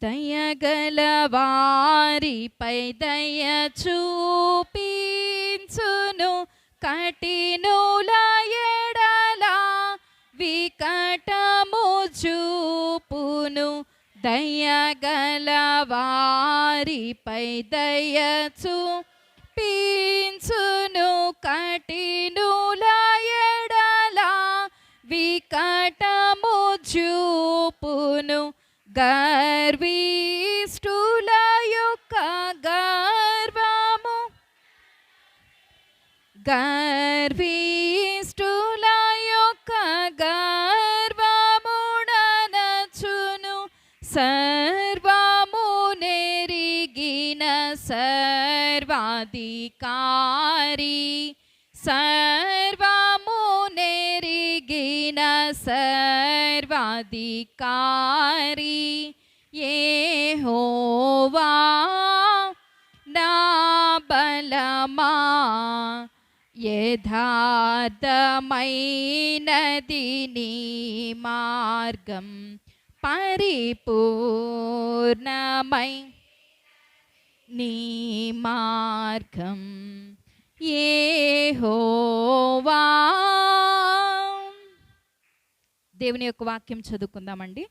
దయగల వారిపై దయ చూపించును, కఠినుల ఎడల వికటము చూపును. దయగల వారిపై దయ చూపించును, కఠినుల ఎడల వికటము చూపును. గర్విష్ఠుల యొక్క గర్వము, గర్విష్ఠుల యొక్క గర్వముననచును. సర్వము నెరిగిన సర్వాధికారి, సర్వము నెరిగిన సర్వాధికారి యెహోవా నా బలమా. యథార్థమైనది నీ మార్గం, పరిపూర్ణమై నీ మార్గం యెహోవా. దేవుని యొక్క వాక్యం చదువుకుందామండి.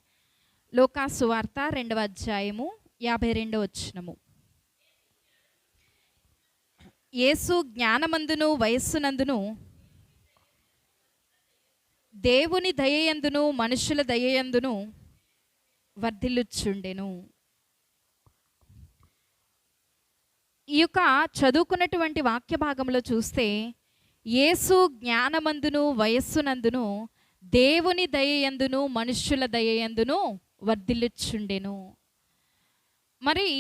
లూకాసు వార్త 2వ అధ్యాయము 52వ వచనము. యేసు జ్ఞానమందును వయస్సునందును దేవుని దయయందును మనుషుల దయయందును వర్ధిల్లుచుండెను. ఈ యొక్క చదువుకున్నటువంటి వాక్య భాగంలో చూస్తే యేసు జ్ఞానమందును వయస్సునందును దేవుని దయయందును మనుష్యుల దయయందును వర్ధిల్లుచుండెను. మరి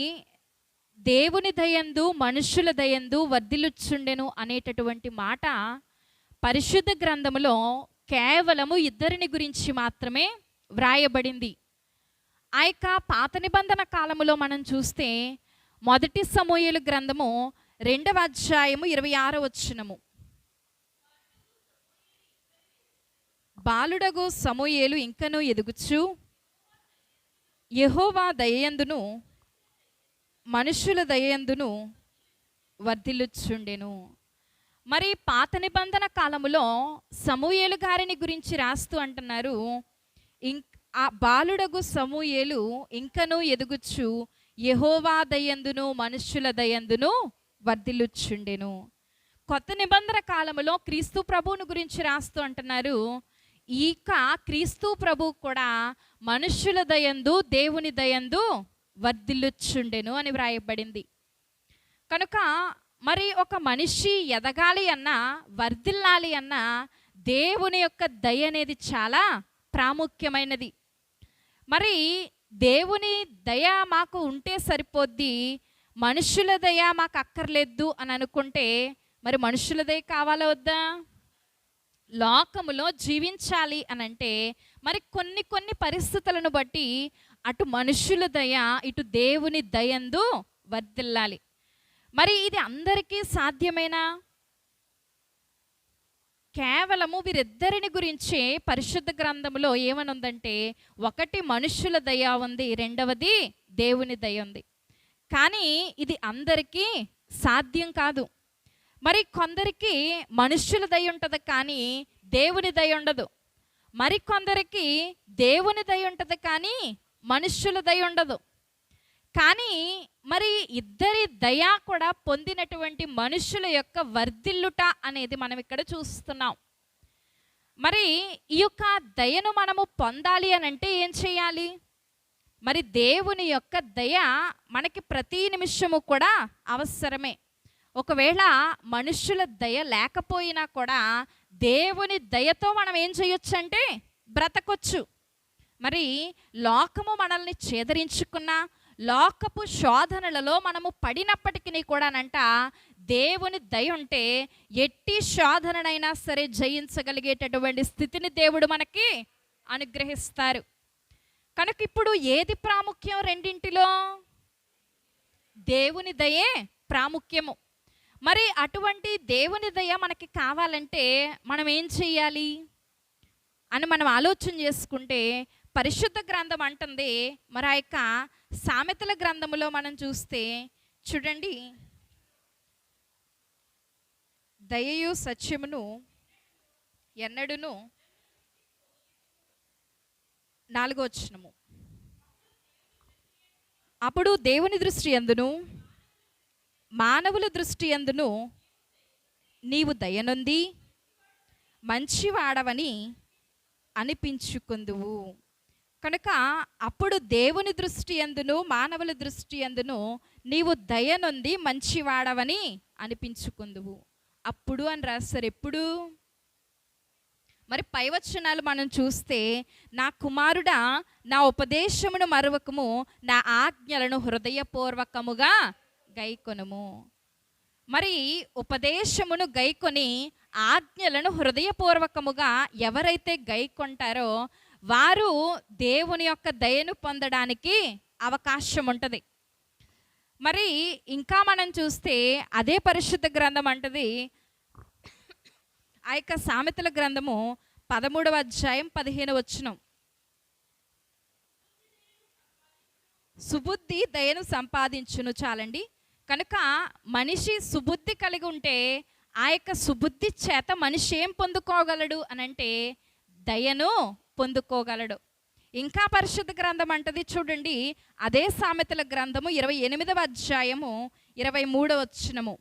దేవుని దయందు మనుష్యుల దయందు వర్ధిల్లుచుండెను అనేటటువంటి మాట పరిశుద్ధ గ్రంథములో కేవలము ఇద్దరిని గురించి మాత్రమే వ్రాయబడింది. ఆ యొక్క పాత నిబంధన కాలములో మనం చూస్తే 1 సమూయేలు గ్రంథము 2వ అధ్యాయము 26వ వచనము. బాలుడగు సమూయేలు ఇంకనూ ఎదుగుచు యెహోవా దయయందును మనుషుల దయయందును వర్ధిల్లుచుండెను. మరి పాత నిబంధన కాలములో సమూయేలు గారిని గురించి రాస్తూ అంటున్నారు, ఆ బాలుడగు సమూయేలు ఇంకనూ ఎదుగుచు యెహోవా దయందును మనుష్యుల దయందును వర్ధిల్లుచుండెను. కొత్త నిబంధన కాలములో క్రీస్తు ప్రభువును గురించి రాస్తూ అంటున్నారు, ఈక క్రీస్తు ప్రభు కూడా మనుష్యుల దయందు దేవుని దయందు వర్ధిల్లుచుండెను అని వ్రాయబడింది. కనుక మరి ఒక మనిషి ఎదగాలి అన్నా వర్ధిల్లాలి అన్నా దేవుని యొక్క దయ అనేది చాలా ప్రాముఖ్యమైనది. మరి దేవుని దయ మాకు ఉంటే సరిపోద్ది, మనుషుల దయ మాకు అక్కర్లేదు అని అనుకుంటే మరి మనుషుల దయ కావాలా వద్దా? లోకములో జీవించాలి అని అంటే మరి కొన్ని పరిస్థితులను బట్టి అటు మనుషుల దయ ఇటు దేవుని దయందు వర్ధిల్లాలి. మరి ఇది అందరికీ సాధ్యమేనా? కేవలము వీరిద్దరిని గురించే పరిశుద్ధ గ్రంథంలో ఏమనుందంటే, ఒకటి మనుషుల దయ ఉంది, రెండవది దేవుని దయ ఉంది. కానీ ఇది అందరికీ సాధ్యం కాదు. మరి కొందరికి మనుష్యుల దయ ఉంటుంది కానీ దేవుని దయ ఉండదు. మరి కొందరికి దేవుని దయ ఉంటుంది కానీ మనుష్యుల దయ ఉండదు. కానీ మరి ఇద్దరి దయ కూడా పొందినటువంటి మనుషుల యొక్క వర్ధిల్లుట అనేది మనం ఇక్కడ చూస్తున్నాం. మరి ఈ యొక్క దయను మనము పొందాలి అని అంటే ఏం చేయాలి? మరి దేవుని యొక్క దయ మనకి ప్రతి నిమిషము కూడా అవసరమే. ఒకవేళ మనుషుల దయ లేకపోయినా కూడా దేవుని దయతో మనం ఏం చేయొచ్చు అంటే బ్రతకొచ్చు. మరి లోకము మనల్ని ఛేదరించుకున్నా, లోకపు శోధనలలో మనము పడినప్పటికీ కూడానంట దేవుని దయ ఉంటే ఎట్టి శోధననైనా సరే జయించగలిగేటటువంటి స్థితిని దేవుడు మనకి అనుగ్రహిస్తారు. కనుక ఇప్పుడు ఏది ప్రాముఖ్యం? రెండింటిలో దేవుని దయే ప్రాముఖ్యము. మరి అటువంటి దేవుని దయ మనకి కావాలంటే మనం ఏం చెయ్యాలి అని మనం ఆలోచన చేసుకుంటే పరిశుద్ధ గ్రంథం అంటుంది, మరి ఆ యొక్క సామెతల గ్రంథములో మనం చూస్తే చూడండి, దయయు సత్యమును ఎన్నడును 4వ వచనము. అప్పుడు దేవుని దృష్టి యందును మానవుల దృష్టి యందును నీవు దయనొంది మంచివాడవని అనిపించుకుందువు. కనుక అప్పుడు దేవుని దృష్టి యందును మానవుల దృష్టి యందును నీవు దయనొంది మంచివాడవని అనిపించుకుందువు. అప్పుడు అని రాస్తారు. ఎప్పుడు? మరి పై వచనాలు మనం చూస్తే, నా కుమారుడా నా ఉపదేశమును మరువకము, నా ఆజ్ఞలను హృదయపూర్వకముగా గైకొనుము. మరి ఉపదేశమును గైకొని ఆజ్ఞలను హృదయపూర్వకముగా ఎవరైతే గైకొంటారో వారు దేవుని యొక్క దయను పొందడానికి అవకాశం ఉంటుంది. మరి ఇంకా మనం చూస్తే అదే పరిశుద్ధ గ్రంథం అంటది, ఆ యొక్క సామెతల గ్రంథము 13వ అధ్యాయం 15వ వచనం, సుబుద్ధి దయను సంపాదించును. చాలండి. కనుక మనిషి సుబుద్ధి కలిగి ఉంటే ఆ యొక్క సుబుద్ధి చేత మనిషి ఏం పొందుకోగలడు అనంటే దయను పొందుకోగలడు. ఇంకా పరిశుద్ధ గ్రంథం అంటది చూడండి, అదే సామెతల గ్రంథము 28వ అధ్యాయము 23వ వచనము,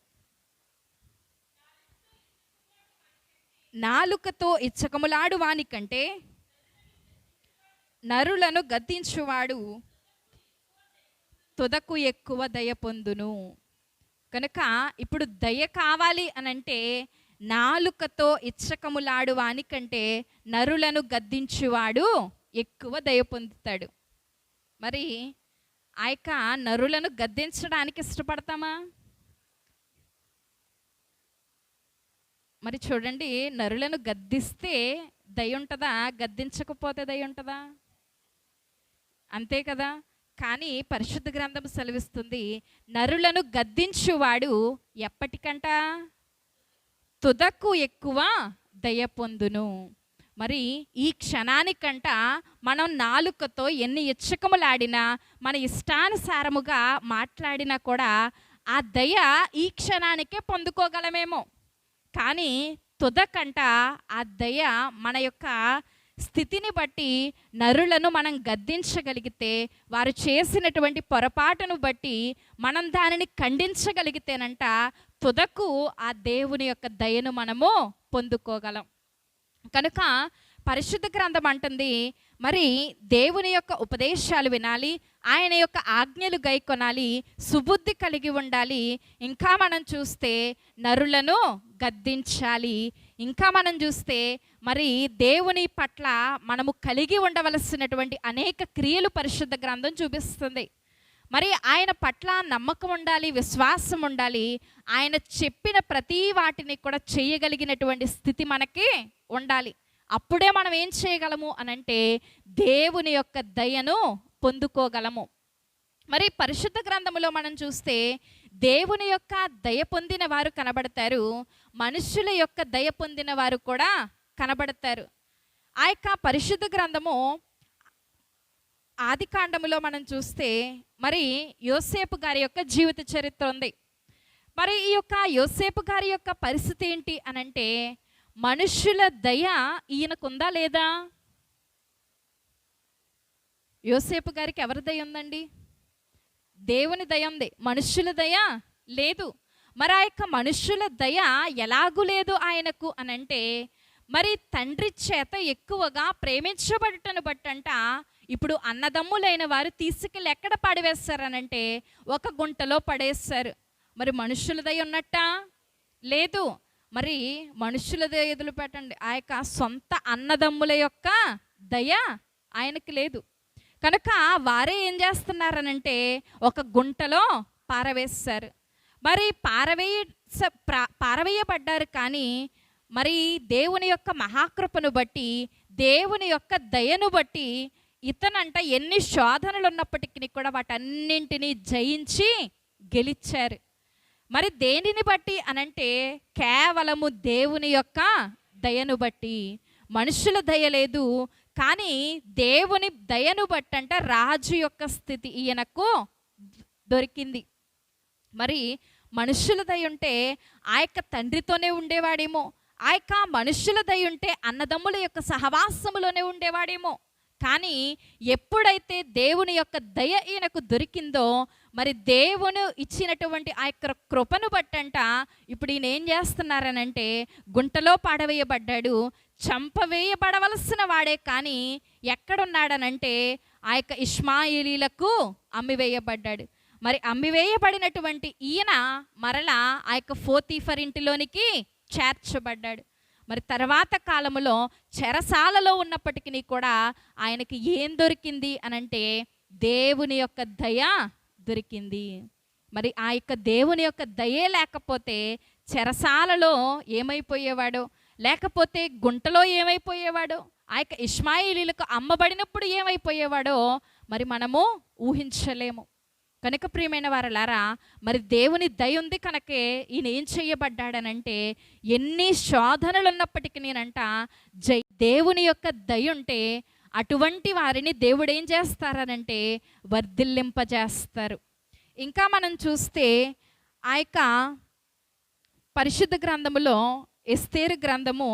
నాలుకతో ఇచ్చకములాడు వాని కంటే నరులను గద్దించువాడు తుదకు ఎక్కువ దయ పొందును. కనుక ఇప్పుడు దయ కావాలి అనంటే నాలుకతో ఇచ్చకములాడు వాని కంటే నరులను గద్దించువాడు ఎక్కువ దయ పొందుతాడు. మరి ఆ యొక్క నరులను గద్దించడానికి ఇష్టపడతామా? మరి చూడండి, నరులను గద్దిస్తే దయ ఉంటుందా? గద్దించకపోతే దయ ఉంటుందా? అంతే కదా. కానీ పరిశుద్ధ గ్రంథం సెలవిస్తుంది, నరులను గద్దించువాడు ఎప్పటికంట తుదకు ఎక్కువ దయ పొందును. మరి ఈ క్షణానికంట మనం నాలుకతో ఎన్ని ఇచ్చకములాడినా, మన ఇష్టానుసారముగా మాట్లాడినా కూడా ఆ దయ ఈ క్షణానికే పొందుకోగలమేమో. కానీ తుదకంట ఆ దయ మన యొక్క స్థితిని బట్టి నరులను మనం గద్దించగలిగితే, వారు చేసినటువంటి పొరపాటును బట్టి మనం దానిని ఖండించగలిగితేనంట తుదకు ఆ దేవుని యొక్క దయను మనము పొందుకోగలం. కనుక పరిశుద్ధ గ్రంథం అంటుంది, మరి దేవుని యొక్క ఉపదేశాలు వినాలి, ఆయన యొక్క ఆజ్ఞలు గైకొనాలి, సుబుద్ధి కలిగి ఉండాలి. ఇంకా మనం చూస్తే నరులను గద్దించాలి. ఇంకా మనం చూస్తే మరి దేవుని పట్ల మనము కలిగి ఉండవలసినటువంటి అనేక క్రియలు పరిశుద్ధ గ్రంథం చూపిస్తుంది. మరి ఆయన పట్ల నమ్మకం ఉండాలి, విశ్వాసం ఉండాలి. ఆయన చెప్పిన ప్రతి వాటిని కూడా చేయగలిగినటువంటి స్థితి మనకి ఉండాలి. అప్పుడే మనం ఏం చేయగలము అనంటే దేవుని యొక్క దయను పొందుకోగలము. మరి పరిశుద్ధ గ్రంథములో మనం చూస్తే దేవుని యొక్క దయ పొందిన వారు కనబడతారు, మనుషుల యొక్క దయ పొందిన వారు కూడా కనబడతారు. ఆ యొక్క పరిశుద్ధ గ్రంథము ఆది కాండములో మనం చూస్తే మరి యోసేపు గారి యొక్క జీవిత చరిత్ర ఉంది. మరి ఈ యొక్క యోసేపు గారి యొక్క పరిస్థితి ఏంటి అనంటే, మనుషుల దయ ఈయనకుందా లేదా? యోసేపు గారికి ఎవరి దయ ఉందండి? దేవుని దయ ఉంది, మనుషుల దయ లేదు. మరి ఆ యొక్క మనుషుల దయ ఎలాగూ లేదు ఆయనకు అనంటే, మరి తండ్రి చేత ఎక్కువగా ప్రేమించబడటను బట్టంట ఇప్పుడు అన్నదమ్ములైన వారు తీసుకెళ్ళి ఎక్కడ పడివేస్తారనంటే ఒక గుంటలో పడేస్తారు. మరి మనుషుల దయ ఉన్నట్టా? లేదు. మరి మనుషుల దయ ఎదులు పెట్టండి, ఆ యొక్క సొంత అన్నదమ్ముల యొక్క దయ ఆయనకి లేదు. కనుక వారే ఏం చేస్తున్నారనంటే ఒక గుంటలో పారవేస్తారు. మరి పారవేయబడ్డారు. కానీ మరి దేవుని యొక్క మహాకృపను బట్టి, దేవుని యొక్క దయను బట్టి ఇతనంట ఎన్ని శోధనలు ఉన్నప్పటికీ కూడా వాటన్నింటినీ జయించి గెలిచారు. మరి దేనిని బట్టి అనంటే కేవలము దేవుని యొక్క దయను బట్టి. మనుషుల దయ లేదు, కానీ దేవుని దయను బట్టంట రాజు యొక్క స్థితి ఈయనకు దొరికింది. మరి మనుషుల దయ ఉంటే ఆ యొక్క తండ్రితోనే ఉండేవాడేమో, ఆ యొక్క మనుషుల దయ ఉంటే అన్నదమ్ముల యొక్క సహవాసములోనే ఉండేవాడేమో. కానీ ఎప్పుడైతే దేవుని యొక్క దయ ఈయనకు దొరికిందో, మరి దేవుని ఇచ్చినటువంటి ఆ యొక్క కృపను బట్టంట ఇప్పుడు ఈయన ఏం చేస్తున్నారనంటే గుంటలో పాడవేయబడ్డాడు, చంపవేయబడవలసిన వాడే. కానీ ఎక్కడున్నాడనంటే ఆ యొక్క ఇష్మాయిలీలకు అమ్మివేయబడ్డాడు. మరి అమ్మివేయబడినటువంటి ఈయన మరలా ఆ యొక్క పోతీఫర్ ఇంటిలోనికి చేర్చబడ్డాడు. మరి తర్వాత కాలంలో చెరసాలలో ఉన్నప్పటికీ కూడా ఆయనకి ఏం దొరికింది అనంటే దేవుని యొక్క దయ దొరికింది. మరి ఆ యొక్క దేవుని యొక్క దయే లేకపోతే చెరసాలలో ఏమైపోయేవాడో, లేకపోతే గుంటలో ఏమైపోయేవాడో, ఆ యొక్క ఇష్మాయిలీలకు అమ్మబడినప్పుడు ఏమైపోయేవాడో మరి మనము ఊహించలేము. కనుక ప్రియమైన వారలారా, మరి దేవుని దయ ఉంది కనుకే ఈయన ఏం చేయబడ్డాడనంటే ఎన్ని శోధనలు ఉన్నప్పటికీ నేనంట దేవుని యొక్క దయ ఉంటే అటువంటి వారిని దేవుడు ఏం చేస్తారనంటే వర్ధిల్లింపజేస్తారు. ఇంకా మనం చూస్తే ఆ యొక్క పరిశుద్ధ గ్రంథములో ఎస్తేరు గ్రంథము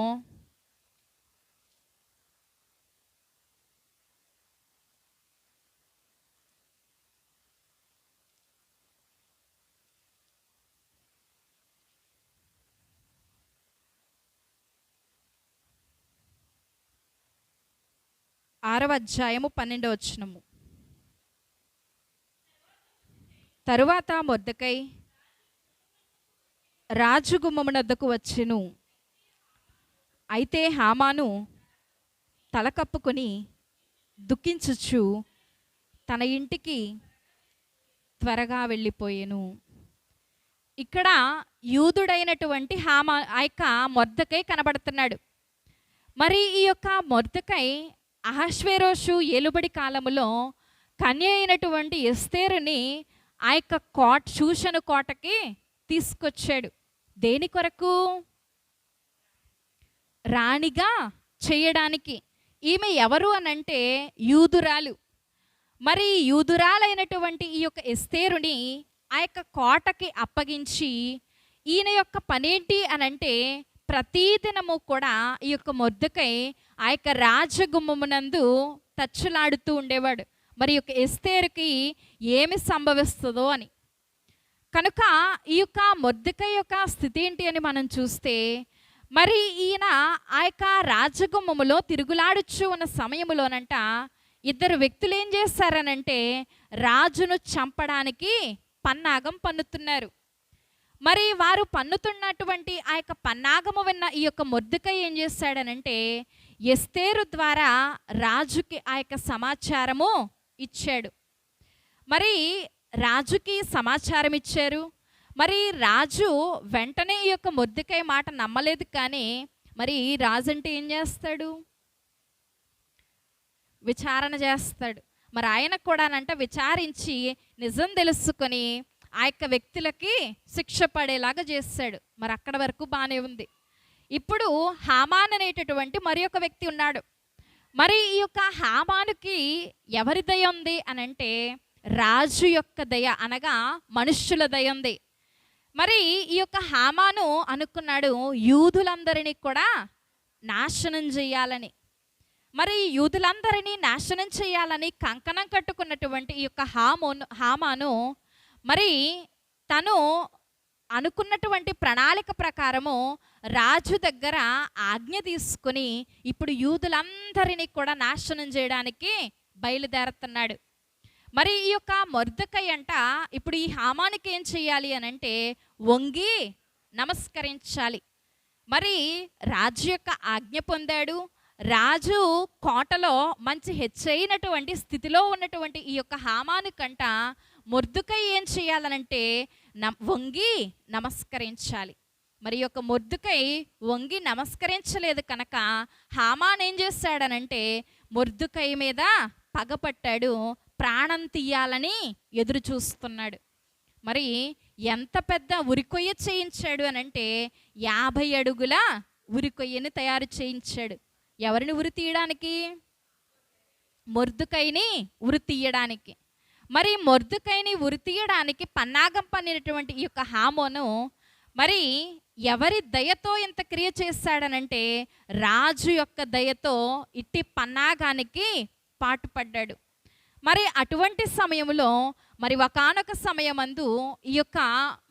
6వ అధ్యాయము 12వ వచనము. తరువాత మొర్దెకై రాజు గుమ్మమునొద్దకు వచ్చెను. అయితే హామాను తల కప్పుకొని దుఃఖించుచు తన ఇంటికి త్వరగా వెళ్ళిపోయెను. ఇక్కడ యూదుడైనటువంటి హామా ఆ యొక్క మొర్దెకై కనబడుతున్నాడు. మరి ఈ యొక్క మొర్దెకై అహష్వేరోషు ఏలుబడి కాలములో కన్య అయినటువంటి ఎస్తేరుని ఆ యొక్క షూషను కోటకి తీసుకొచ్చాడు. దేని కొరకు? రాణిగా చేయడానికి. ఈమె ఎవరు అనంటే యూదురాలు. మరి యూదురాలైనటువంటి ఈ యొక్క ఎస్తేరుని ఆ యొక్క కోటకి అప్పగించి ఈయన యొక్క పనేంటి అనంటే ప్రతిదినము కూడా ఈ యొక్క మొర్దెకై ఆ యొక్క రాజగుమ్మమునందు తచ్చులాడుతూ ఉండేవాడు. మరి యొక్క ఎస్తేరుకి ఏమి సంభవిస్తుందో అని. కనుక ఈ యొక్క మొర్దెకై యొక్క స్థితి ఏంటి అని మనం చూస్తే, మరి ఈయన ఆ యొక్క రాజగుమ్మములో తిరుగులాడుచు ఉన్న సమయంలోనంట ఇద్దరు వ్యక్తులు ఏం చేస్తారనంటే రాజును చంపడానికి పన్నాగం పన్నుతున్నారు. మరి వారు పన్నుతున్నటువంటి ఆ యొక్క పన్నాగము విన్న ఈ యొక్క మొర్దెకై ఏం చేస్తాడనంటే ఎస్తేరు ద్వారా రాజుకి ఆ యొక్క సమాచారము ఇచ్చాడు. మరి రాజుకి సమాచారం ఇచ్చారు. మరి రాజు వెంటనే ఈ యొక్క మొర్దెకై మాట నమ్మలేదు. కానీ మరి రాజు అంటే ఏం చేస్తాడు? విచారణ చేస్తాడు. మరి ఆయన కూడానంట విచారించి నిజం తెలుసుకొని ఆ యొక్క వ్యక్తులకి శిక్ష పడేలాగా చేస్తాడు. మరి అక్కడ వరకు బాగానే ఉంది. ఇప్పుడు హామాన్ అనేటటువంటి మరి ఒక వ్యక్తి ఉన్నాడు. మరి ఈ యొక్క హామానుకి ఎవరి దయ ఉంది అనంటే రాజు యొక్క దయ, అనగా మనుష్యుల దయ ఉంది. మరి ఈ యొక్క హామాను అనుకున్నాడు యూదులందరినీ కూడా నాశనం చేయాలని. మరి యూదులందరినీ నాశనం చేయాలని కంకణం కట్టుకున్నటువంటి ఈ యొక్క హామాను మరి తను అనుకున్నటువంటి ప్రణాళిక ప్రకారము రాజు దగ్గర ఆజ్ఞ తీసుకుని ఇప్పుడు యూదులందరినీ కూడా నాశనం చేయడానికి బయలుదేరుతున్నాడు. మరి ఈ యొక్క మొర్దెకై అంట ఇప్పుడు ఈ హామానికి ఏం చేయాలి అనంటే వంగి నమస్కరించాలి. మరి రాజు యొక్క ఆజ్ఞ పొందాడు. రాజు కోటలో మంచి హెచ్చైనటువంటి స్థితిలో ఉన్నటువంటి ఈ యొక్క హామాను కంట మొర్దెకై ఏం చేయాలనంటే వంగి నమస్కరించాలి. మరి యొక్క మొర్దెకై వంగి నమస్కరించలేదు కనుక హామాన్ ఏం చేశాడనంటే మొర్దెకై మీద పగపట్టాడు, ప్రాణం తీయాలని ఎదురు చూస్తున్నాడు. మరి ఎంత పెద్ద ఉరికొయ్య చేయించాడు అనంటే 50 అడుగుల ఉరికొయ్యని తయారు చేయించాడు. ఎవరిని ఉరి తీయడానికి? మొర్దుకైని ఉరి తీయడానికి. మరి మొర్దుకైని ఉరి తీయడానికి పన్నాగం పన్నినటువంటి ఈ యొక్క హామోను మరి ఎవరి దయతో ఇంత క్రియ చేశాడనంటే రాజు యొక్క దయతో ఇట్టి పన్నాగానికి పాటుపడ్డాడు. మరి అటువంటి సమయంలో మరి ఒకానొక సమయమందు ఈ యొక్క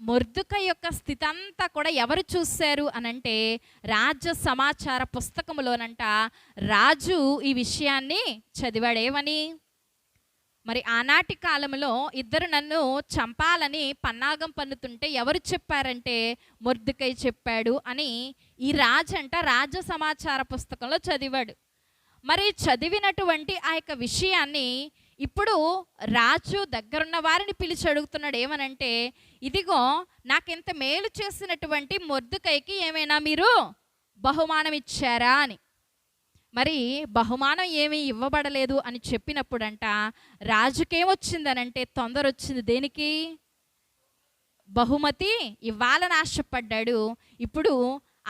మొర్దుకై యొక్క స్థితి అంతా కూడా ఎవరు చూశారు అనంటే రాజ్య సమాచార పుస్తకములోనంట రాజు ఈ విషయాన్ని చదివాడేమని, మరి ఆనాటి కాలంలో ఇద్దరు నన్ను చంపాలని పన్నాగం పన్నుతుంటే ఎవరు చెప్పారంటే మొర్దుకై చెప్పాడు అని ఈ రాజంట రాజ్య సమాచార పుస్తకంలో చదివాడు. మరి చదివినటువంటి ఆ యొక్క విషయాన్ని ఇప్పుడు రాజు దగ్గరున్న వారిని పిలిచి అడుగుతున్నాడు ఏమనంటే, ఇదిగో నాకింత మేలు చేసినటువంటి మొర్దుకైకి ఏమైనా మీరు బహుమానం ఇచ్చారా అని. మరి బహుమానం ఏమీ ఇవ్వబడలేదు అని చెప్పినప్పుడంట రాజుకేమొచ్చిందనంటే తొందర వచ్చింది. దేనికి? బహుమతి ఇవ్వాలని ఆశపడ్డాడు. ఇప్పుడు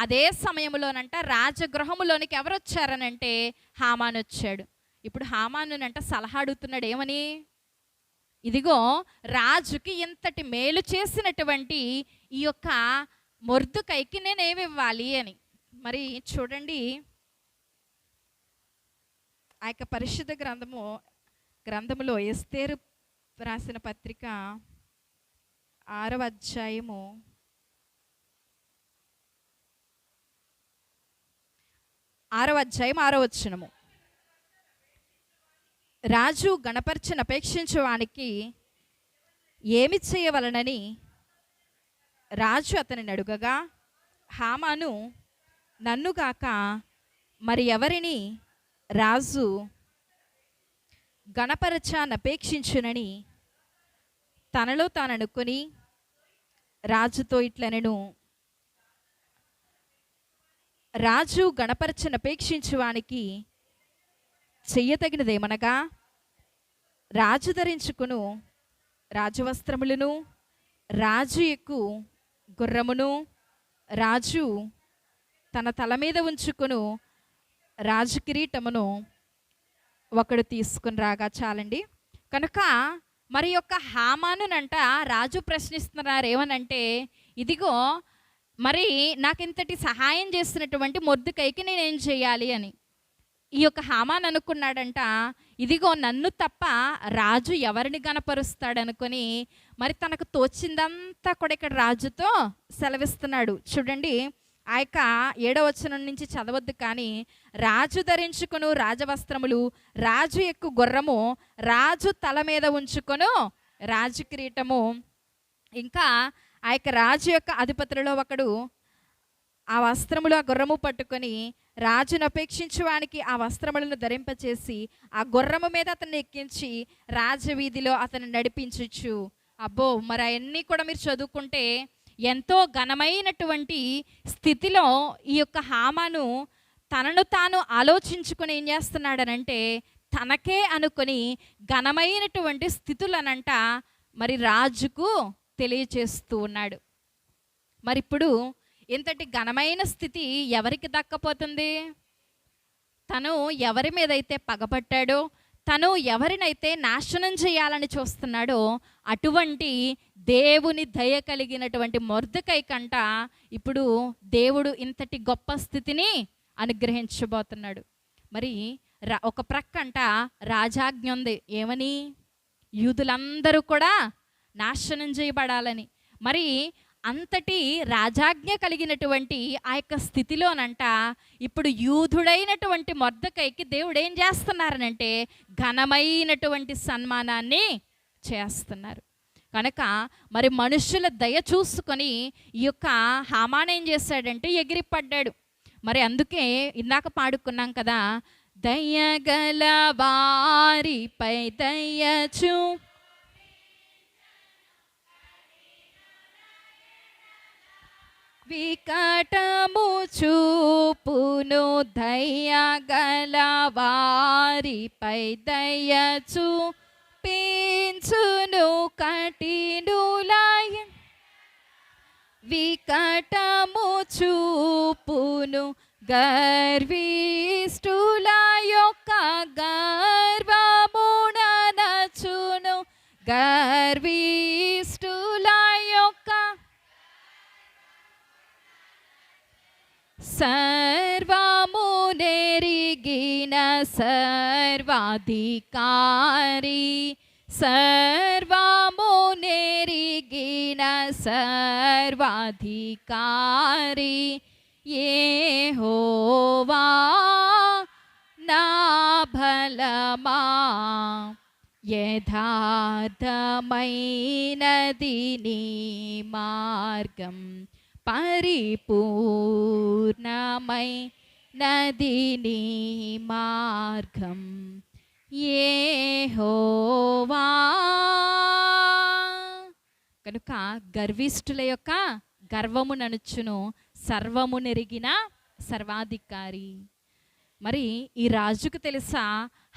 అదే సమయంలోనంట రాజగృహములోనికి ఎవరు వచ్చారనంటే హామాను వచ్చాడు. ఇప్పుడు హామానునంట సలహా అడుగుతున్నాడు ఏమని, ఇదిగో రాజుకి ఇంతటి మేలు చేసినటువంటి ఈ యొక్క మొర్దుకైకి నేనేమి ఇవ్వాలి అని. మరి చూడండి, ఆ యొక్క పరిశుద్ధ గ్రంథములో ఎస్తేరు రాసిన పత్రిక 6వ అధ్యాయము 6వ వచనము. రాజు గణపరచను అపేక్షించువానికి ఏమి చేయవలనని రాజు అతనిని అడుగగా, హామాను నన్నుగాక మరి ఎవరిని రాజు గణపరచనపేక్షించునని తనలో తాను అనుకొని రాజుతో ఇట్లనెను, రాజు గణపరచనపేక్షించువానికి చెయ్యతగినదేమనగా రాజు ధరించుకును రాజవస్త్రములను, రాజు ఎక్కు గుర్రమును, రాజు తన తల మీద ఉంచుకును రాజు కిరీటమును ఒకడు తీసుకుని రాగా. చాలండి. కనుక మరి యొక్క హామానునంట రాజు ప్రశ్నిస్తున్నారు ఏమనంటే, ఇదిగో మరి నాకింతటి సహాయం చేస్తున్నటువంటి మొర్దుకైకి నేనేం చేయాలి అని. ఈ యొక్క హామాన్ అనుకున్నాడంట, ఇదిగో నన్ను తప్ప రాజు ఎవరిని గణపరుస్తాడనుకొని మరి తనకు తోచిందంతా కూడా ఇక్కడ రాజుతో సెలవిస్తున్నాడు. చూడండి, ఆ యొక్క 7వ వచనం నుంచి చదవద్దు కానీ, రాజు ధరించుకును రాజవస్త్రములు, రాజు ఎక్కు గుర్రము, రాజు తల మీద ఉంచుకొను రాజు కిరీటము, ఇంకా ఆ యొక్క రాజు యొక్క అధిపతులలో ఒకడు ఆ వస్త్రములు ఆ గుర్రము పట్టుకొని రాజును అపేక్షించువానికి ఆ వస్త్రములను ధరింపచేసి ఆ గుర్రము మీద అతన్ని ఎక్కించి రాజవీధిలో అతన్ని నడిపించచ్చు. అబ్బో, మరి అవన్నీ కూడా మీరు చదువుకుంటే ఎంతో ఘనమైనటువంటి స్థితిలో ఈ యొక్క హామాను తనను తాను ఆలోచించుకొని ఏం చేస్తున్నాడనంటే తనకే అనుకొని ఘనమైనటువంటి స్థితులనంట మరి రాజుకు తెలియచేస్తూ ఉన్నాడు. మరి ఇప్పుడు ఇంతటి ఘనమైన స్థితి ఎవరికి దక్కపోతుంది? తను ఎవరి మీదైతే పగపట్టాడో, తను ఎవరినైతే నాశనం చేయాలని చూస్తున్నాడో అటువంటి దేవుని దయ కలిగినటువంటి మొర్దెకై కంట ఇప్పుడు దేవుడు ఇంతటి గొప్ప స్థితిని అనుగ్రహించబోతున్నాడు. మరి ఒక ప్రక్కంట రాజాజ్ఞ ఉంది ఏమని, యూదులందరూ కూడా నాశనం చేయబడాలని. మరి అంతటి రాజాజ్ఞ కలిగినటువంటి ఆ యొక్క స్థితిలోనంట ఇప్పుడు యూదుడైనటువంటి మొర్దెకైకి దేవుడు ఏం చేస్తున్నారనంటే ఘనమైనటువంటి సన్మానాన్ని చేస్తున్నారు. కనుక మరి మనుషుల దయ చూసుకొని ఈ యొక్క హామాన్ ఏం చేశాడంటే ఎగిరిపడ్డాడు. మరి అందుకే ఇందాక పాడుకున్నాం కదా, దయగల వారిపై దయచూ వికటము చూపును, దయగల వారిపై దయచూ పించును కఠినులయ వికటము చూపును గర్విష్ఠుల యొక్క గర్వ గర్విష్ఠుల యొక్క సర్వము నెరిగిన సర్వాధికారి, సర్వము నెరిగిన సర్వాధికారి యెహోవా నా బలమా. యథార్థమైనది నీ మార్గం, పరిపూర్ణమైనది నీ మార్గం యెహోవా. కనుక గర్విష్ఠుల యొక్క గర్వము ననుచును సర్వము నెరిగిన సర్వాధికారి. మరి ఈ రాజుకు తెలుసా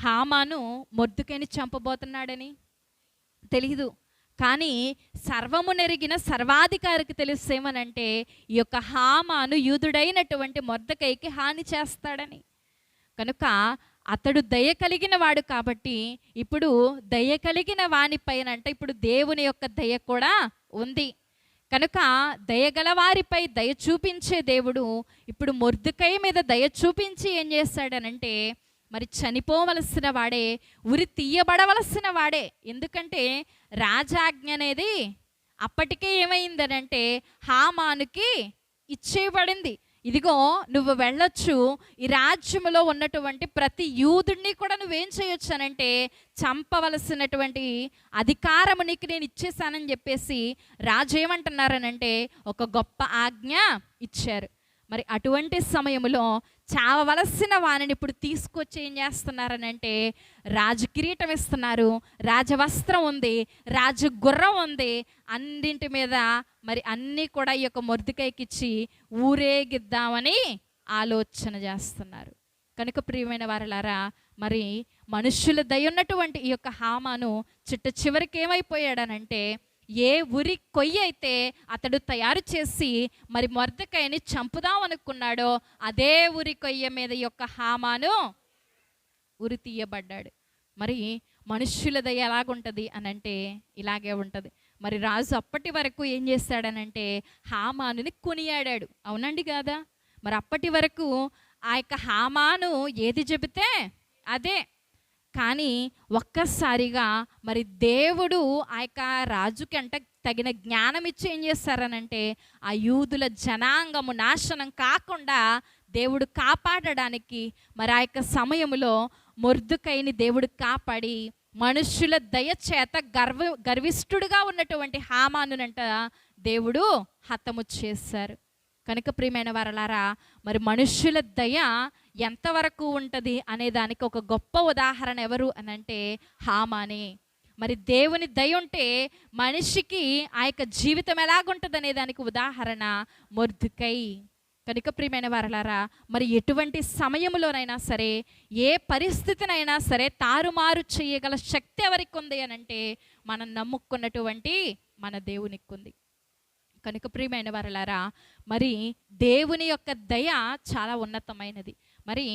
హామాను మొర్దెకైని చంపబోతున్నాడని? తెలీదు. కానీ సర్వము నెరిగిన సర్వాధికారికి తెలుసేమనంటే ఈ యొక్క హామాను యూదుడైనటువంటి మొర్దెకైకి హాని చేస్తాడని. కనుక అతడు దయ కలిగిన వాడు కాబట్టి ఇప్పుడు దయ కలిగిన వానిపైన అంటే ఇప్పుడు దేవుని యొక్క దయ కూడా ఉంది. కనుక దయగల వారిపై దయ చూపించే దేవుడు ఇప్పుడు మొర్దెకై మీద దయ చూపించి ఏం చేస్తాడనంటే మరి చనిపోవలసిన వాడే, ఉరి తీయబడవలసిన వాడే. ఎందుకంటే రాజాజ్ఞ అనేది అప్పటికే ఏమైందనంటే హామానుకి ఇచ్చేయబడింది. ఇదిగో నువ్వు వెళ్ళొచ్చు, ఈ రాజ్యంలో ఉన్నటువంటి ప్రతి యూదుడిని కూడా నువ్వేం చేయొచ్చు అనంటే చంపవలసినటువంటి అధికారము నీకు నేను ఇచ్చేసానని చెప్పేసి రాజు ఏమంటున్నారనంటే ఒక గొప్ప ఆజ్ఞ ఇచ్చారు. మరి అటువంటి సమయంలో చావవలసిన వారిని ఇప్పుడు తీసుకొచ్చి ఏం చేస్తున్నారనంటే రాజు కిరీటం ఇస్తున్నారు, రాజవస్త్రం ఉంది, రాజు గుర్రం ఉంది, అన్నింటి మీద మరి అన్నీ కూడా ఈ యొక్క మొర్దెకైకి ఇచ్చి ఊరేగిద్దామని ఆలోచన చేస్తున్నారు. కనుక ప్రియమైన వారలారా, మరి మనుష్యుల దయ ఉన్నటువంటి ఈ యొక్క హామాను చిట్ట చివరికి ఏమైపోయాడనంటే ఏ ఉరి కొయ్య అయితే అతడు తయారు చేసి మరి మొర్దెకైని చంపుదాం అనుకున్నాడో అదే ఉరి కొయ్య మీద యొక్క హామాను ఉరి తీయబడ్డాడు. మరి మనుష్యుల దయ ఎలాగుంటుంది అనంటే ఇలాగే ఉంటుంది. మరి రాజు అప్పటి వరకు ఏం చేశాడనంటే హామానుని కొనియాడాడు. అవునండి కాదా? మరి అప్పటి వరకు ఆ యొక్క హామాను ఏది చెబితే అదే. కానీ ఒక్కసారిగా మరి దేవుడు ఆ యొక్క రాజుకి అంటే తగిన జ్ఞానం ఇచ్చి ఏం చేస్తారనంటే ఆ యూదుల జనాంగము నాశనం కాకుండా దేవుడు కాపాడడానికి మరి ఆ యొక్క సమయంలో మొర్దెకైని దేవుడు కాపాడి మనుష్యుల దయ చేత గర్విష్ఠుడుగా ఉన్నటువంటి హామానునంట దేవుడు హతము చేశారు. కనుక ప్రియమైన వారలారా, మరి మనుష్యుల దయ ఎంతవరకు ఉంటుంది అనే దానికి ఒక గొప్ప ఉదాహరణ ఎవరు అనంటే హామానే. మరి దేవుని దయ ఉంటే మనిషికి ఆ యొక్క జీవితం ఎలాగుంటుంది అనే దానికి ఉదాహరణ మొర్దెకై. కనుక ప్రియమైన వారలారా, మరి ఎటువంటి సమయంలోనైనా సరే ఏ పరిస్థితినైనా సరే తారుమారు చేయగల శక్తి ఎవరికి ఉంది అనంటే మనం నమ్ముకున్నటువంటి మన దేవునికి ఉంది. కనుక ప్రియమైన వారలారా, మరి దేవుని యొక్క దయ చాలా ఉన్నతమైనది. మరి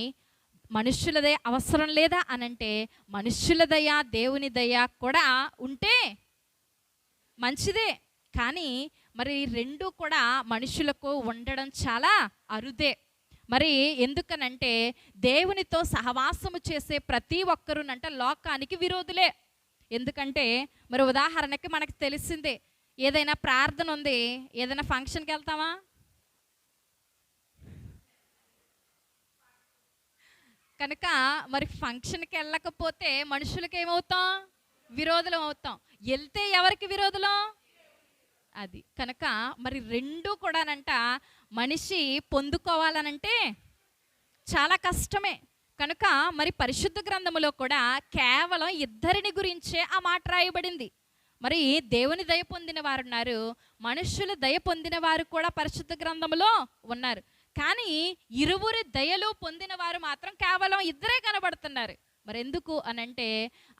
మనుష్యుల దయ అవసరం లేదా అనంటే మనుష్యుల దయ దేవుని దయ కూడా ఉంటే మంచిదే. కానీ మరి రెండు కూడా మనుషులకు ఉండడం చాలా అరుదే. మరి ఎందుకనంటే దేవునితో సహవాసము చేసే ప్రతి ఒక్కరునంట లోకానికి విరోధులే. ఎందుకంటే మరి ఉదాహరణకి మనకు తెలిసిందే, ఏదైనా ప్రార్థన ఉంది, ఏదైనా ఫంక్షన్కి వెళ్తామా? కనుక మరి ఫంక్షన్కి వెళ్ళకపోతే మనుషులకి ఏమవుతాం? విరోధులం అవుతాం. వెళ్తే ఎవరికి విరోధులం? అది. కనుక మరి రెండు కూడానంట మనిషి పొందుకోవాలనంటే చాలా కష్టమే. కనుక మరి పరిశుద్ధ గ్రంథములో కూడా కేవలం ఇద్దరిని గురించే ఆ మాట రాయబడింది. మరి దేవుని దయ పొందిన వారు ఉన్నారు, మనుష్యులు దయ పొందిన వారు కూడా పరిశుద్ధ గ్రంథములో ఉన్నారు. కానీ ఇరువురి దయలు పొందిన వారు మాత్రం కేవలం ఇద్దరే కనబడుతున్నారు. మరి ఎందుకు అనంటే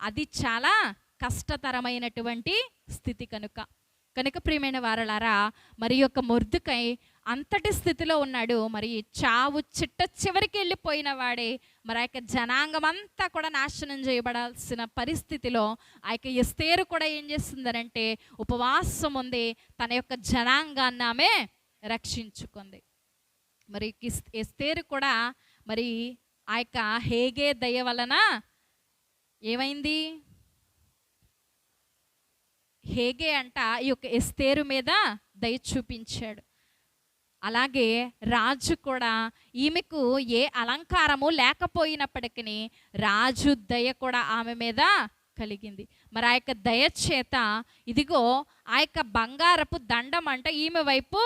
అది చాలా కష్టతరమైనటువంటి స్థితి. కనుక ప్రియమైన వారలారా, మరి యొక్క మొర్దెకై అంతటి స్థితిలో ఉన్నాడు. మరి చావు చిట్ట చివరికి వెళ్ళిపోయిన వాడే మరి ఆ యొక్క జనాంగం అంతా కూడా నాశనం చేయబడాల్సిన పరిస్థితిలో ఆ యొక్క ఎస్తేరు కూడా ఏం చేస్తుందనంటే ఉపవాసం ఉంది, తన యొక్క జనాంగాన్ని ఆమె రక్షించుకుంది. మరి ఎస్తేరు కూడా మరి ఆ యొక్క హేగే దయ వలన ఏమైంది? హేగే అంట ఈ యొక్క ఎస్తేరు మీద దయ చూపించాడు. అలాగే రాజు కూడా ఈమెకు ఏ అలంకారము లేకపోయినప్పటికీ రాజు దయ కూడా ఆమె మీద కలిగింది. మరి ఆ యొక్క దయ చేత ఇదిగో ఆ యొక్క బంగారపు దండం అంట ఈమె వైపు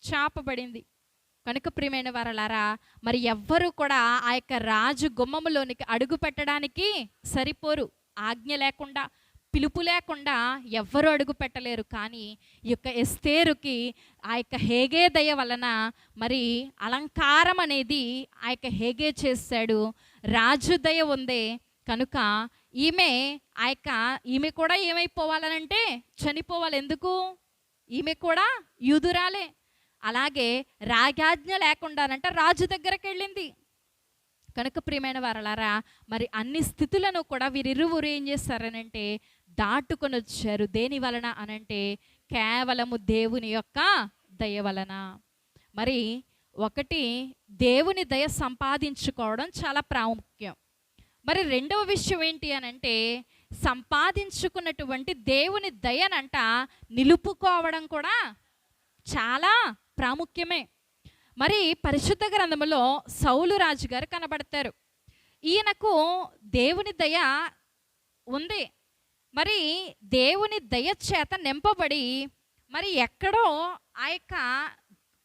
చాపబడింది. కనుక ప్రియమైన వారలారా, మరి ఎవ్వరూ కూడా ఆ యొక్క రాజు గుమ్మములోనికి అడుగు పెట్టడానికి సరిపోరు. ఆజ్ఞ లేకుండా, పిలుపు లేకుండా ఎవ్వరూ అడుగు పెట్టలేరు. కానీ ఈ యొక్క ఎస్తేరుకి ఆ యొక్క హేగే దయ వలన మరి అలంకారం అనేది ఆ యొక్క హేగే చేశాడు. రాజు దయ ఉంది కనుక ఈమె కూడా ఏమైపోవాలనంటే చనిపోవాలి. ఎందుకు? ఈమె కూడా యూదురాలే. అలాగే రాగాజ్ఞ లేకుండానంట రాజు దగ్గరికి వెళ్ళింది. కనుక ప్రియమైన వారలారా, మరి అన్ని స్థితులను కూడా వీరిరువురు ఏం చేస్తారనంటే దాటుకొని వచ్చారు. దేని వలన అనంటే కేవలము దేవుని యొక్క దయ వలన. మరి ఒకటి, దేవుని దయ సంపాదించుకోవడం చాలా ప్రాముఖ్యం. మరి రెండవ విషయం ఏంటి అనంటే సంపాదించుకున్నటువంటి దేవుని దయనంట నిలుపుకోవడం కూడా చాలా ప్రాముఖ్యమే. మరి పరిశుద్ధ గ్రంథములో సౌలు రాజు గారు కనబడతారు. ఈయనకు దేవుని దయ ఉంది. మరి దేవుని దయ చేత నింపబడి మరి ఎక్కడో ఆ యొక్క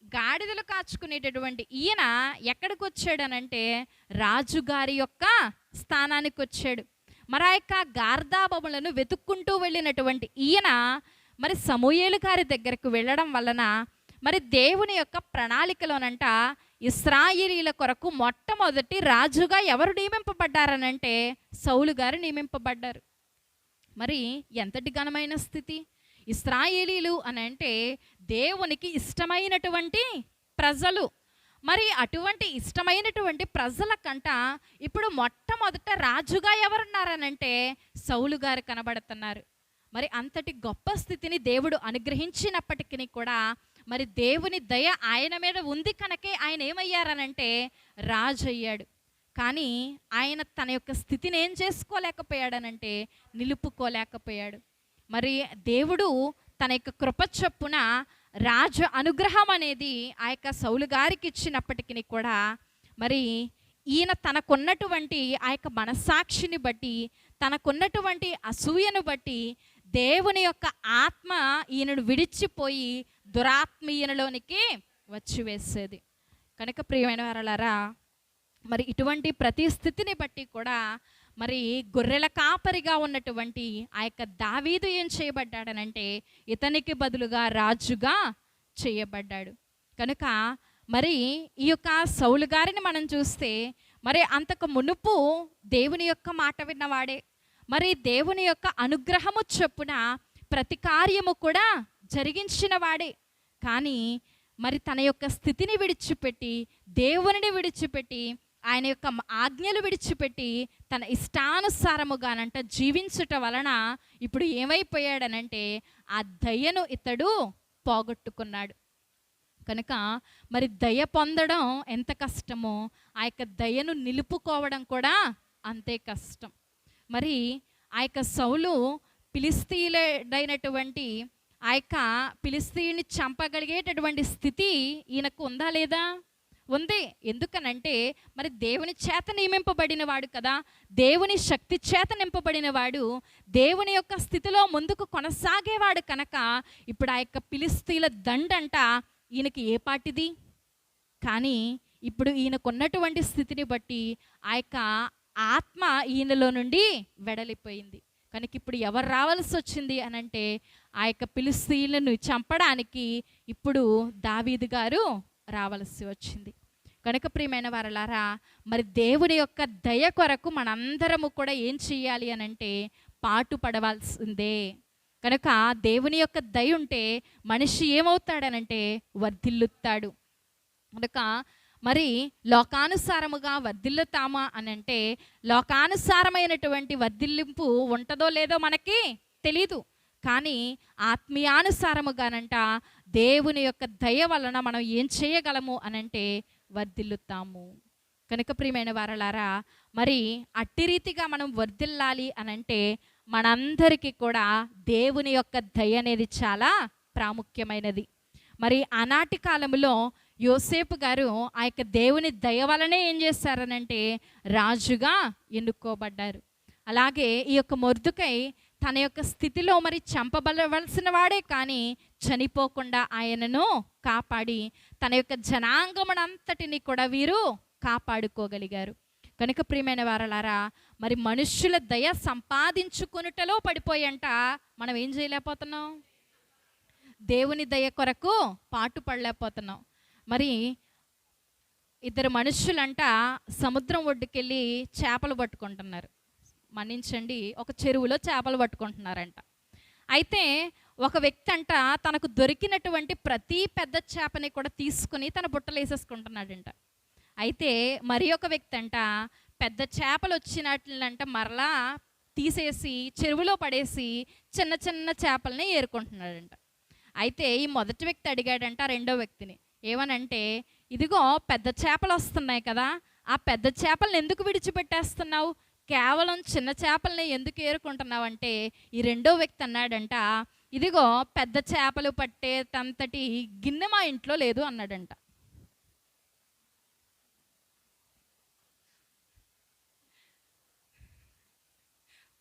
గాడిదలు కాచుకునేటటువంటి ఈయన ఎక్కడికి వచ్చాడనంటే రాజుగారి యొక్క స్థానానికి వచ్చాడు. మరి ఆ యొక్క గార్దాబములను వెతుక్కుంటూ వెళ్ళినటువంటి ఈయన మరి సమూయేలు గారి దగ్గరకు వెళ్ళడం వలన మరి దేవుని యొక్క ప్రణాళికలోనంట ఇశ్రాయేలీల కొరకు మొట్టమొదటి రాజుగా ఎవరు నియమింపబడ్డారనంటే సౌలు గారు నియమింపబడ్డారు. మరి ఎంతటి ఘనమైన స్థితి! ఇశ్రాయేలీలు అని అంటే దేవునికి ఇష్టమైనటువంటి ప్రజలు. మరి అటువంటి ఇష్టమైనటువంటి ప్రజల కంట ఇప్పుడు మొట్టమొదట రాజుగా ఎవరున్నారనంటే సౌలు గారు కనబడుతున్నారు. మరి అంతటి గొప్ప స్థితిని దేవుడు అనుగ్రహించినప్పటికీ కూడా మరి దేవుని దయ ఆయన మీద ఉంది కనుకే ఆయన ఏమయ్యారనంటే రాజు అయ్యాడు. కానీ ఆయన తన యొక్క స్థితిని ఏం చేసుకోలేకపోయాడనంటే నిలుపుకోలేకపోయాడు. మరి దేవుడు తన యొక్క కృప చొప్పున రాజు అనుగ్రహం అనేది ఆ యొక్క సౌలు గారికి ఇచ్చినప్పటికీ కూడా మరి ఈయన తనకున్నటువంటి ఆ యొక్క మనస్సాక్షిని బట్టి, తనకున్నటువంటి అసూయను బట్టి దేవుని యొక్క ఆత్మ ఈయనను విడిచిపోయి దురాత్మ ఈయనలోనికి వచ్చి వేసేది. కనుక ప్రియమైన వారలారా, మరి ఇటువంటి ప్రతి స్థితిని బట్టి కూడా మరి గొర్రెల కాపరిగా ఉన్నటువంటి ఆ యొక్క దావీదు ఏం చేయబడ్డాడనంటే ఇతనికి బదులుగా రాజుగా చేయబడ్డాడు. కనుక మరి ఈ యొక్క సౌలు గారిని మనం చూస్తే మరి అంతకు మునుపు దేవుని యొక్క మాట విన్నవాడే, మరి దేవుని యొక్క అనుగ్రహము చొప్పున ప్రతి కార్యము కూడా జరిగించిన వాడే. కానీ మరి తన యొక్క స్థితిని విడిచిపెట్టి, దేవునిని విడిచిపెట్టి, ఆయన యొక్క ఆజ్ఞలు విడిచిపెట్టి తన ఇష్టానుసారముగానంట జీవించుట వలన ఇప్పుడు ఏమైపోయాడనంటే ఆ దయను ఇతడు పోగొట్టుకున్నాడు. కనుక మరి దయ పొందడం ఎంత కష్టమో ఆ యొక్క దయను నిలుపుకోవడం కూడా అంతే కష్టం. మరి ఆ యొక్క సౌలు ఫిలిస్తీయుడైనటువంటి ఆ యొక్క ఫిలిస్తీయుని చంపగలిగేటటువంటి స్థితి ఈయనకు ఉందా లేదా? ఉంది. ఎందుకనంటే మరి దేవుని చేత నియమింపబడిన వాడు కదా, దేవుని శక్తి చేత నింపబడిన వాడు, దేవుని యొక్క స్థితిలో ముందుకు కొనసాగేవాడు కనుక ఇప్పుడు ఆ యొక్క ఫిలిస్తీయుల దండంట ఈయనకి ఏ పాటిది. కానీ ఇప్పుడు ఈయనకున్నటువంటి స్థితిని బట్టి ఆ యొక్క ఆత్మ ఈయనలో నుండి వెడలిపోయింది. కనుక ఇప్పుడు ఎవరు రావాల్సి వచ్చింది అనంటే ఆ యొక్క ఫిలిస్తీయులను చంపడానికి ఇప్పుడు దావీదు గారు రావాల్సి వచ్చింది. కనుక ప్రియమైన వారలారా, మరి దేవుని యొక్క దయ కొరకు మనందరము కూడా ఏం చేయాలి అనంటే పాటు పడవలసిందే. కనుక దేవుని యొక్క దయ ఉంటే మనిషి ఏమవుతాడనంటే వర్ధిల్లుతాడు. కనుక మరి లోకానుసారముగా వర్ధిల్లుతామా అని అంటే లోకానుసారమైనటువంటి వర్ధిల్లింపు ఉంటుందో లేదో మనకి తెలీదు. కానీ ఆత్మీయానుసారముగానంట దేవుని యొక్క దయ వలన మనం ఏం చేయగలము అనంటే వర్ధిల్లుతాము. కనుక ప్రియమైన వారలారా, మరి అట్టి రీతిగా మనం వర్ధిల్లాలి అనంటే మనందరికీ కూడా దేవుని యొక్క దయ అనేది చాలా ప్రాముఖ్యమైనది. మరి ఆనాటి కాలంలో యోసేపు గారు ఆ యొక్క దేవుని దయ వలనే ఏం చేశారనంటే రాజుగా ఎన్నుకోబడ్డారు. అలాగే ఈ యొక్క మొర్దుకై తన యొక్క స్థితిలో మరి చంపబడవలసిన వాడే కానీ చనిపోకుండా ఆయనను కాపాడి తన యొక్క జనాంగమునంతటిని కూడా వీరు కాపాడుకోగలిగారు. కనుక ప్రియమైన వారలారా, మరి మనుష్యుల దయ సంపాదించుకొనుటలో పడిపోయంట మనం ఏం చేయలేకపోతున్నాం, దేవుని దయ కొరకు పాటుపడలేకపోతున్నాం. మరి ఇద్దరు మనుషులంట సముద్రం ఒడ్డుకెళ్ళి చేపలు పట్టుకుంటున్నారు. మన్నించండి, ఒక చెరువులో చేపలు పట్టుకుంటున్నారంట. అయితే ఒక వ్యక్తి అంట తనకు దొరికినటువంటి ప్రతి పెద్ద చేపని కూడా తీసుకుని తన బుట్టలు వేసేసుకుంటున్నాడంట. అయితే మరి ఒక వ్యక్తి అంట పెద్ద చేపలు వచ్చినట్లంట మరలా తీసేసి చెరువులో పడేసి చిన్న చిన్న చేపల్ని ఏరుకుంటున్నాడంట. అయితే ఈ మొదటి వ్యక్తి అడిగాడంట రెండో వ్యక్తిని, ఏమనంటే, ఇదిగో పెద్ద చేపలు వస్తున్నాయి కదా, ఆ పెద్ద చేపలను ఎందుకు విడిచిపెట్టేస్తున్నావు, కేవలం చిన్న చేపల్ని ఎందుకు ఏరుకుంటున్నావు అంటే ఈ రెండో వ్యక్తి అన్నాడంట, ఇదిగో పెద్ద చేపలు పట్టేటంతటి గిన్నె మా ఇంట్లో లేదు అన్నాడంట.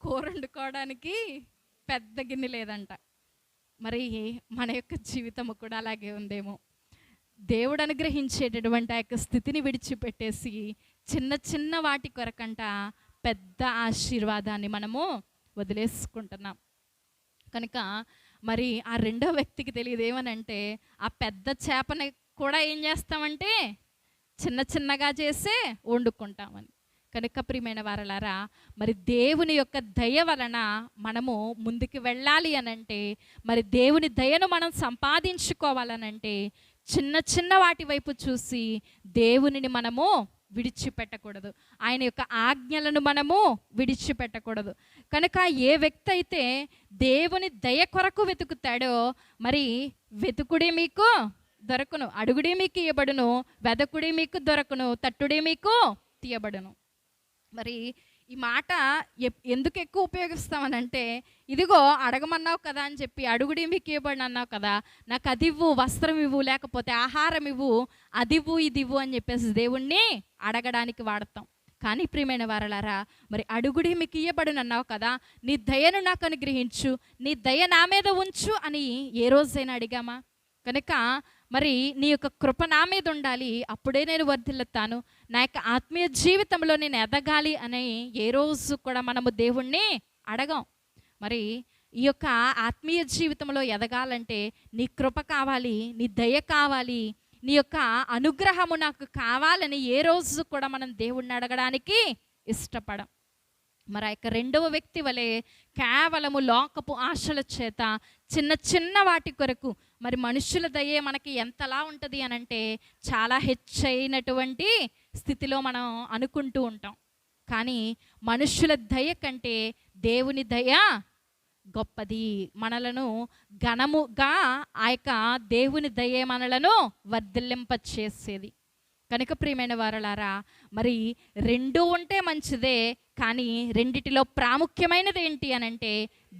కూర వండుకోవడానికి పెద్ద గిన్నె లేదంట. మరి మన యొక్క జీవితము కూడా అలాగే ఉందేమో. దేవుడు అనుగ్రహించేటటువంటి ఆ యొక్క స్థితిని విడిచిపెట్టేసి చిన్న చిన్న వాటి కొరకంట పెద్ద ఆశీర్వాదాన్ని మనము వదిలేసుకుంటున్నాం. కనుక మరి ఆ రెండో వ్యక్తికి తెలియదు ఏమనంటే ఆ పెద్ద చేపని కూడా ఏం చేస్తామంటే చిన్న చిన్నగా చేసే వండుకుంటామని. కనుక ప్రియమైన వారలారా, మరి దేవుని యొక్క దయ వలన మనము ముందుకు వెళ్ళాలి అనంటే, మరి దేవుని దయను మనం సంపాదించుకోవాలనంటే చిన్న చిన్న వాటి వైపు చూసి దేవునిని మనము విడిచిపెట్టకూడదు, ఆయన యొక్క ఆజ్ఞలను మనము విడిచిపెట్టకూడదు. కనుక ఏ వ్యక్తి అయితే దేవుని దయ కొరకు వెతుకుతాడో, మరి వెతుకుడి మీకు దొరకును, అడుగుడి మీకు ఇవ్వబడును, వెదకుడి మీకు దొరకును, తట్టుడి మీకు తీయబడును. మరి ఈ మాట ఎందుకు ఎక్కువ ఉపయోగిస్తామనంటే, ఇదిగో అడగమన్నావు కదా అని చెప్పి అడుగుడి మీకు ఇవ్వబడిన అన్నావు కదా, నాకు అది ఇవ్వు, వస్త్రం ఇవ్వు, లేకపోతే ఆహారం ఇవ్వు, అది ఇవ్వు, ఇది ఇవ్వు అని చెప్పేసి దేవుణ్ణి అడగడానికి వాడతాం. కానీ ప్రియమైన వారలారా, మరి అడుగుడి మీకు ఇవ్వబడిన అన్నావు కదా, నీ దయను నాకు అనుగ్రహించు, నీ దయ నా మీద ఉంచు అని ఏ రోజైనా అడిగామా? కనుక మరి నీ యొక్క కృప నా మీద ఉండాలి, అప్పుడే నేను వర్ధిల్లుతాను, నా యొక్క ఆత్మీయ జీవితంలో నేను ఎదగాలి అని ఏ రోజు కూడా మనము దేవుణ్ణి అడగం. మరి ఈ యొక్క ఆత్మీయ జీవితంలో ఎదగాలంటే నీ కృప కావాలి, నీ దయ కావాలి, నీ యొక్క అనుగ్రహము నాకు కావాలని ఏ రోజు కూడా మనం దేవుణ్ణి అడగడానికి ఇష్టపడం. మరి ఆ యొక్క రెండవ వ్యక్తి వలె కేవలము లోకపు ఆశల చేత చిన్న చిన్న వాటి కొరకు, మరి మనుషుల దయే మనకి ఎంతలా ఉంటుంది అనంటే చాలా హెచ్చైనటువంటి స్థితిలో మనం అనుకుంటూ ఉంటాం. కానీ మనుషుల దయ కంటే దేవుని దయ గొప్పది. మనలను ఘనముగా ఆ యొక్క దేవుని దయే మనలను వర్ధిల్లింపచేసేది. కనుక ప్రియమైన వారలారా, మరి రెండు ఉంటే మంచిదే, కానీ రెండిటిలో ప్రాముఖ్యమైనది ఏంటి అనంటే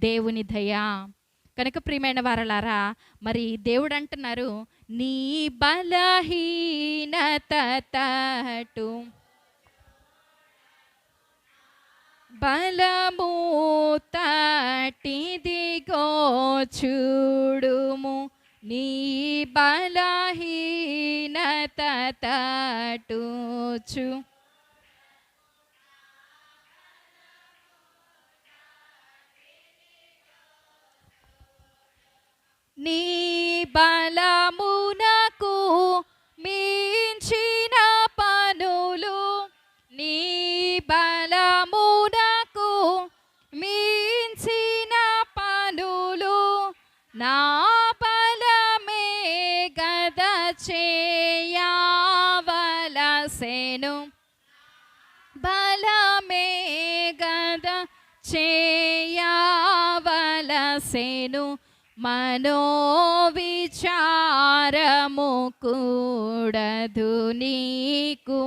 దేవుని దయ. కనుక ప్రియమైన వారలారా, మరి దేవుడు అంటున్నారు, నీ బలహీనత తట్టు బలము తట్టిదిగో చూడుము, నీ బలహీనత తట్టుచు నీ బలమునకు మించిన పనులు, నీ బలమునకు మించిన పనులు నా బలమే గద చేయవలసెను, బలమే గద చేయవలసెను, మనోవిచారము కూడదు నీకు.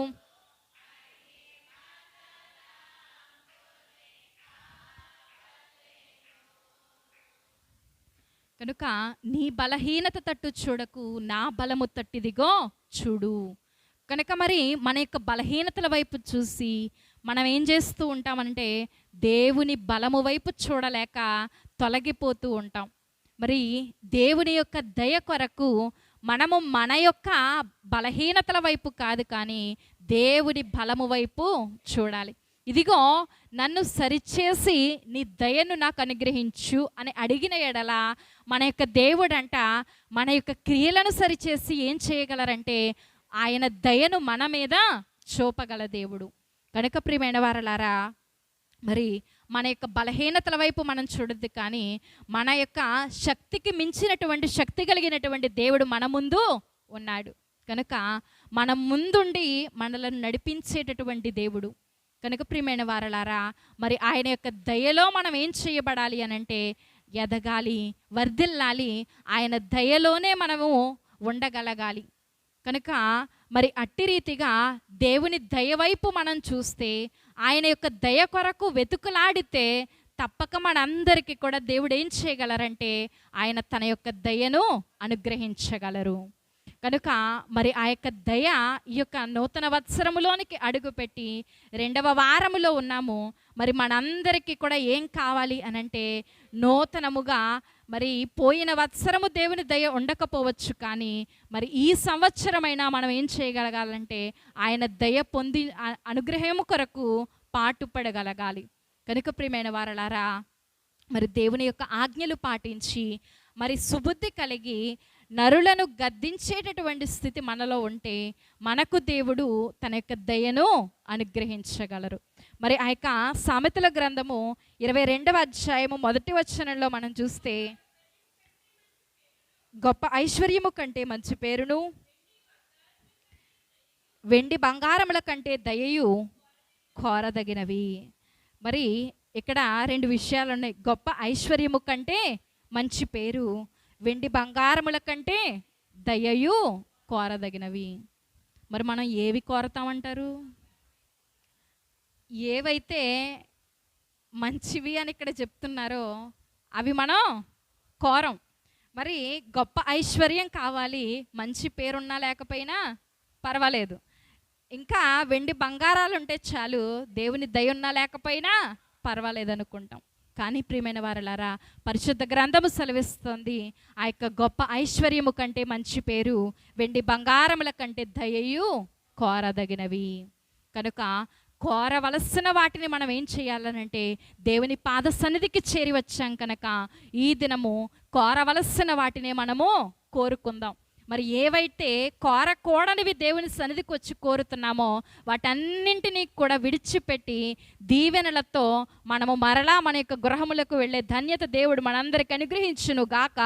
కనుక నీ బలహీనత తట్టు చూడకు, నా బలము తట్టిదిగో చూడు. కనుక మరి మన యొక్క బలహీనతల వైపు చూసి మనం ఏం చేస్తూ ఉంటామంటే దేవుని బలము వైపు చూడలేక తొలగిపోతూ ఉంటాం. మరి దేవుని యొక్క దయ కొరకు మనము మన యొక్క బలహీనతల వైపు కాదు, కానీ దేవుని బలము వైపు చూడాలి. ఇదిగో నన్ను సరిచేసి నీ దయను నాకు అనుగ్రహించు అని అడిగిన ఎడల మన యొక్క దేవుడంట మన యొక్క క్రియలను సరిచేసి ఏం చేయగలరంటే ఆయన దయను మన మీద చూపగల దేవుడు. కనుక ప్రియమైన వారలారా, మరి మన యొక్క బలహీనతల వైపు మనం చూడొద్దు, కానీ మన యొక్క శక్తికి మించినటువంటి శక్తి కలిగినటువంటి దేవుడు మన ముందు ఉన్నాడు. కనుక మన ముందుండి మనలను నడిపించేటటువంటి దేవుడు. కనుక ప్రియమైన వారలారా, మరి ఆయన యొక్క దయలో మనం ఏం చేయబడాలి అనంటే ఎదగాలి, వర్ధిల్లాలి, ఆయన దయలోనే మనము ఉండగలగాలి. కనుక మరి అట్టి రీతిగా దేవుని దయ వైపు మనం చూస్తే, ఆయన యొక్క దయ కొరకు వెతుకులాడితే తప్పక మనందరికీ కూడా దేవుడు ఏం చేయగలరంటే ఆయన తన యొక్క దయను అనుగ్రహించగలరు. కనుక మరి ఆ యొక్క దయ ఈ యొక్క నూతన వత్సరములోనికి అడుగుపెట్టి 2వ వారములో ఉన్నాము. మరి మనందరికీ కూడా ఏం కావాలి అనంటే నూతనముగా, మరి పోయిన వత్సరము దేవుని దయ ఉండకపోవచ్చు, కానీ మరి ఈ సంవత్సరమైనా మనం ఏం చేయగలగాలంటే ఆయన దయ పొంది అనుగ్రహము కొరకు పాటుపడగలగాలి. కనుక ప్రియమైన వారలారా, మరి దేవుని యొక్క ఆజ్ఞలు పాటించి మరి సుబుద్ధి కలిగి నరులను గద్దించేటటువంటి స్థితి మనలో ఉంటే మనకు దేవుడు తన యొక్క దయను అనుగ్రహించగలరు. మరి ఆ యొక్క సామెతల గ్రంథము 22వ అధ్యాయము 1వ వచనంలో మనం చూస్తే, గొప్ప ఐశ్వర్యము కంటే మంచి పేరును, వెండి బంగారముల కంటే దయయు కోరదగినవి. మరి ఇక్కడ 2 విషయాలు ఉన్నాయి. గొప్ప ఐశ్వర్యము కంటే మంచి పేరు, వెండి బంగారముల కంటే దయయు కోరదగినవి. మరి మనం ఏవి కోరతామంటారు? ఏవైతే మంచివి అని ఇక్కడ చెప్తున్నారో అవి మనం కోరం. మరి గొప్ప ఐశ్వర్యం కావాలి, మంచి పేరున్నా లేకపోయినా పర్వాలేదు, ఇంకా వెండి బంగారాలు ఉంటే చాలు, దేవుని దయ ఉన్నా లేకపోయినా పర్వాలేదు అనుకుంటాం. కానీ ప్రియమైన వారలారా, పరిశుద్ధ గ్రంథము సెలవిస్తుంది ఆ యొక్క గొప్ప ఐశ్వర్యము కంటే మంచి పేరు వెండి బంగారముల కంటే దయయు కోరదగినవి. కనుక కోరవలసిన వాటిని మనం ఏం చేయాలనంటే దేవుని పాద సన్నిధికి చేరి వచ్చాం కనుక ఈ దినము కోరవలసిన వాటిని మనము కోరుకుందాం. మరి ఏవైతే కోరకూడనివి దేవుని సన్నిధికి వచ్చి కోరుతున్నామో వాటన్నింటినీ కూడా విడిచిపెట్టి దీవెనలతో మనము మరలా మన యొక్క గృహములకు వెళ్ళే ధన్యత దేవుడు మనందరికి అనుగ్రహించును గాక.